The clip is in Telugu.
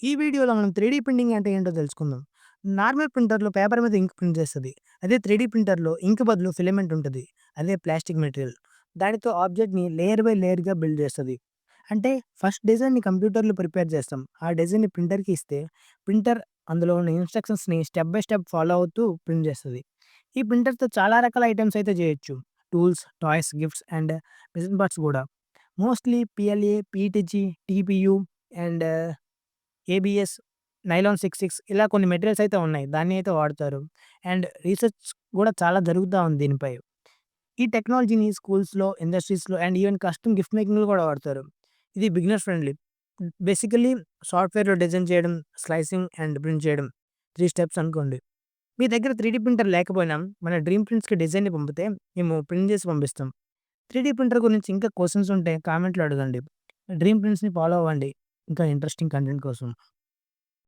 ఈ వీడియోలో మనం 3 ప్రింటింగ్ అంటే ఏంటో తెలుసుకుందాం. నార్మల్ ప్రింటర్‌లో పేపర్ మీద ఇంక్ ప్రింట్ చేస్తది. అదే 3 ప్రింటర్‌లో ఇంక్ బదులు ఫిలమెంట్ ఉంటది. అదే ప్లాస్టిక్ మెటీరియల్. దానితో ఆబ్జెక్ట్‌ని లేయర్ బై లేయర్‌గా బిల్డ్ చేస్తది. అంటే ఫస్ట్ డిజైన్‌ని కంప్యూటర్‌లో ప్రిపేర్ చేస్తాం. ఆ డిజైన్‌ని ప్రింటర్‌కి ఇస్తే ప్రింటర్ అందులో ఉన్న ఇన్‌స్ట్రక్షన్స్‌ని స్టెప్ బై స్టెప్ ఫాలో అవుతూ ప్రింట్ చేస్తది. ఈ ప్రింటర్‌తో చాలా రకాల ఐటెమ్స్ అయితే చేయొచ్చు. Tools, toys, gifts and machine parts కూడా. Mostly PLA, PETG, TPU and ABS, nylon 66 ఇలా కొన్ని మెటీరియల్స్ అయితే ఉన్నాయి. దాన్ని అయితే వాడతారు. అండ్ రీసెర్చ్ గూడా చాలా జరుగుతా ఉంది దీనిపై. ఈ టెక్నాలజీని స్కూల్స్‌లో, ఇండస్ట్రీస్‌లో అండ్ ఈవెన్ కస్టమ్ గిఫ్ట్ మేకింగ్‌లో గూడా వాడతారు. ఇది బిగినర్ ఫ్రెండ్లీ. బేసికల్లీ సాఫ్ట్‌వేర్‌లో డిజైన్ చేయడం, స్లైసింగ్ అండ్ ప్రింట్ చేయడం 3 స్టెప్స్ అనుకోండి. మీ దగ్గర 3డీ ప్రింటర్ లేకపోయినా మన డ్రీమ్ ప్రింట్స్‌కి డిజైన్‌ని పంపితే మేము ప్రింట్ చేసి పంపిస్తాం. 3డీ ప్రింటర్ గురించి ఇంకా క్వెషన్స్ ఉంటే కామెంట్‌లో అడగండి. డ్రీమ్ ప్రింట్స్‌ని ఫాలో అవ్వండి. ఇంకా ఇంట్రెస్టింగ్ కంటెంట్ కోసం.